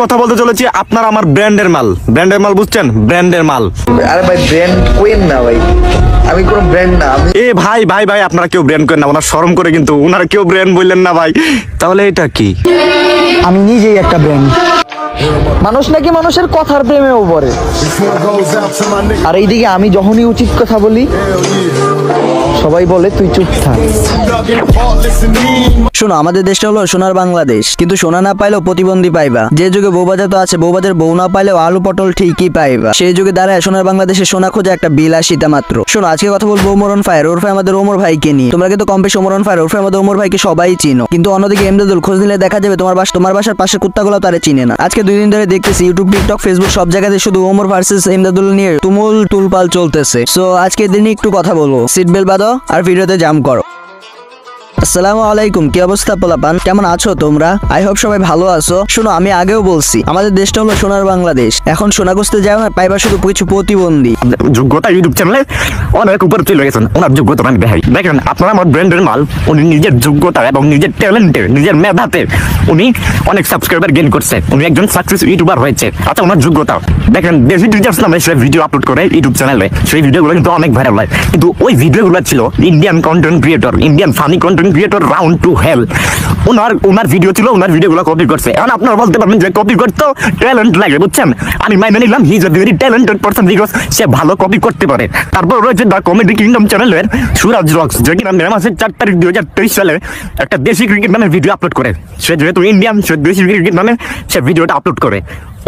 কথা বলতে চলেছি আপনার আমার ব্র্যান্ডের মাল বুঝছেন? ব্র্যান্ডের মাল। আরে ভাই ব্র্যান্ড কোয়েন না ভাই, আমি কোনো ব্র্যান্ড না। আমি এ ভাই ভাই ভাই আপনারা কেউ ব্র্যান্ড করেন না, ওনার শরম করে কিন্তু ওনারা কেউ ব্র্যান্ড বললেন না ভাই। তাহলে এটা কি? আমি নিজেই একটা ব্র্যান্ড। মানুষ নাকি মানুষের কথার প্রেমেও পড়ে। আর এইদিকে আমি যখনই উচিত কথা বলি সবাই বলে তুই চুপ থাক। শোনো, আমাদের দেশটা হলো সোনার বাংলাদেশ, কিন্তু সোনা না পাইলেও প্রতিবন্ধী পাইবা। যে যুগে বউবাজার তো আছে, বউবাজার বউ না পাইলেও আলু পটল ঠিকই পাইবা। সেই যুগে দাঁড়ায় সোনার বাংলাদেশে সোনা খোঁজা একটা বিলাসিতা মাত্র। শোনো, আজকে কথা বলবো ওমর অন ফায়ার ওরফে আমাদের ওমর ভাইকে নিয়ে। তোমরা কিন্তু কম বেশি ওমর অন ফায়ার ওরফে আমাদের ওমর ভাইকে সবাই চিনো, কিন্তু অন্যদিকে এমদাদুল খোঁজ নিলে দেখা যাবে তোমার বাসার পাশের কুত্তাগুলো তারে চিনে না। আজকে 2 দিন ধরে দেখতেছি ইউটিউব, টিকটক, ফেসবুক সব জায়গাতে শুধু ওমর ভার্সেস এমদাদুল নিয়ে তুমুল তুলপাল চলতেছে। সো আজকে দিনে একটু কথা বলবো, সিট বেল্ট বাঁধো আর ভিডিওতে জাম্প করো। আসসালামু আলাইকুম, কি অবস্থা পোলাপান? কেমন আছো তোমরা? আই হোপ সবাই ভালো আছো। শোনো, আমি আগেও বলছি আমাদের দেশটা হলো সোনার বাংলাদেশ। এখন সোনা খুঁজতে যাও না, পাইবা শুধু কিছু প্রতিবন্ধী। যোগ্যতা ইউটিউব চ্যানেলে অনেক উপরে চলে গেছেন, ওনার যোগ্যতা আমি দেখাই। দেখেন আপনারা আমার ব্র্যান্ডের মাল, উনি নিজের যোগ্যতা এবং নিজের ট্যালেন্টে নিজের মেধাতে উনি অনেক সাবস্ক্রাইবার গেইন করছে, উনি একজন সাকসেস ইউটিউবার হয়েছে। আচ্ছা, ওনার যোগ্যতা দেখেন। ডেভিড রিচার্স নামে সে ভিডিও আপলোড করে ইউটিউব চ্যানেলে, সেই ভিডিওগুলো কিন্তু অনেক ভাইরাল হয়, কিন্তু ওই ভিডিওগুলো ছিল Indian content creator, Indian funny content creator round to hell. ওনার ভিডিও ছিল, ওনার ভিডিওগুলো কপি করছে। এখন আপনারা বলতে পারবেন যে কপি করতে ট্যালেন্ট লাগে, বুঝছেন? আমি মাইনে নিলাম he is a very talented person because সে ভালো কপি করতে পারে। তারপর রয়েছে দ্য কমেডি কিংডম চ্যানেলের সুরাজ রক্স, যে কিনা মে মাসের 4 তারিখ 2023 সালে একটা দেশি ক্রিকেট নামে ভিডিও আপলোড করে। সে যেহেতু ইন্ডিয়ান, সে দেশি ক্রিকেট নামে সে ভিডিওটা আপলোড করে।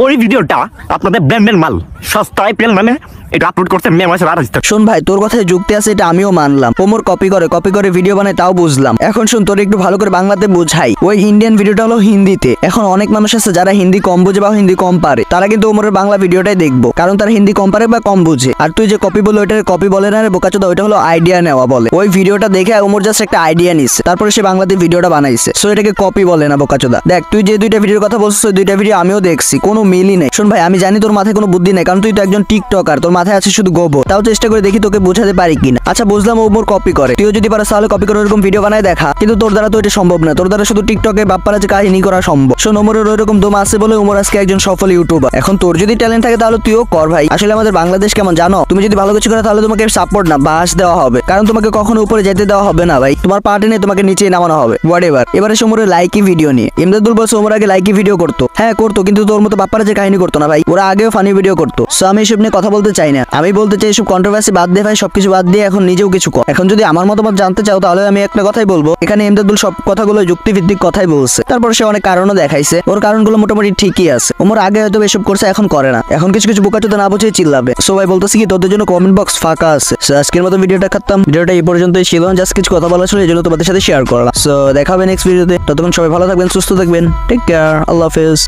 ওই ভিডিওটা আপনাদের ব্র্যান্ডের মাল সস্তা আইপিএল মানে এটা আপলোড করতে মে মাসের 28 তারিখ। শোন ভাই, তোর কথায় যুক্তি আছে, এটা আমিও মানলাম। ওমর কপি করে ভিডিও বানায়, তাও বুঝলাম। এখন শোন, তোর একটু ভালো করে বাংলাতে বুঝাই। ওই ইন্ডিয়ান ভিডিওটা হলো হিন্দিতে। এখন অনেক মানুষ আছে যারা হিন্দি কম বুঝে বা হিন্দি কম পারে, তারা কিন্তু ওমরের বাংলা ভিডিওটাই দেখবো, কারণ তারা হিন্দি কম পারে বা কম বুঝে। আর তুই যে কপি বললো, ওইটার কপি বলে না রে বোকাচোদা, ওইটা হলো আইডিয়া নেওয়া বলে। ওই ভিডিওটা দেখে ওমর জাস্ট একটা আইডিয়া নিচ্ছে, তারপরে সে বাংলাতে ভিডিওটা বানাইছে। সো এটাকে কপি বলে না বোকাচোদা। দেখ, তুই যে 2টা ভিডিওর কথা বলছিস, ওই 2টা ভিডিও আমিও দেখছি, কোনো মিলই নেই। শোন ভাই, আমি জানি তোর মাথায় কোনো বুদ্ধি নেই, কারণ তুই তো একজন টিকটকার, তোর মাথায় আছে শুধু গোবর। তাও চেষ্টা করে দেখি তোকে বোঝাতে পারি কিনা। আচ্ছা, বুঝলাম ওমর কপি করে, তুইও যদি পারো তাহলে কপি করে ওরকম ভিডিও বানায় দেখা, কিন্তু তোর দ্বারা তো এটা সম্ভব না। তোর দ্বারা শুধু টিকটকে বাপ্পারা যে কাহিনী করা সম্ভব। শোন, ওমরের ওইরকম দম আছে বলে ওমর আজকে একজন সফল ইউটিউবার। এখন তোর যদি ট্যালেন্ট থাকে তাহলে তুইও কর ভাই। আসলে আমাদের বাংলাদেশ কেমন জানো? তুমি যদি ভালো কিছু করো তাহলে তোমাকে সাপোর্ট না বাস দেওয়া হবে, কারণ তোমাকে কখনো উপরে যেতে দেওয়া হবে না ভাই। তোমার পার্টি নিয়ে তোমাকে নিচে নামানো হবে, হোয়াটএভার। এবারে ওমরের লাইকি ভিডিও নিয়ে। ইমদাদুল বলছে ওমর আগে লাইকি ভিডিও করতো। হ্যাঁ করতো, কিন্তু তোর মতো বাপ্পারা যে কাহিনী করতো না ভাই। ওরা আগেও ফানি ভিডিও করতো। সো আমি এসব নিয়ে কথা বলতে চাই না। আমি বলতে চাই এসব কন্ট্রোভার্সি বাদ দিয়ে ভাই, সবকিছু বাদ দিয়ে এখন নিজেও কিছু কর। এখন যদি আমার মতামত জানতে চাও তাহলে আমি একটা কথাই বলবো, এখানে ইমদাদুল সব কথাগুলো যুক্তিভিত্তিক কথাই বলছে। তারপর সে অনেক কারণও দেখাইছে, ওর কারণগুলো মোটামুটি ঠিকই আছে। ওমর আগে হয়তো এসব করছে, এখন করে না। এখন কিছু বোকাচোদা না বুঝে চিল্লাবে। সো ভাই বলতেছি কি, তোদের জন্য কমেন্ট বক্স ফাঁকা আছে। সো আজকের মতো ভিডিওটা খাতাম। ভিডিওটা এই পর্যন্তই ছিল, জাস্ট কিছু কথা বলা ছিল, এই জন্য তোমাদের সাথে শেয়ার করলাম। সো দেখা হবে নেক্সট ভিডিওতে। ততক্ষণ সবাই ভালো থাকবেন, সুস্থ থাকবেন, টেক কেয়ার, আল্লাহ হাফেজ।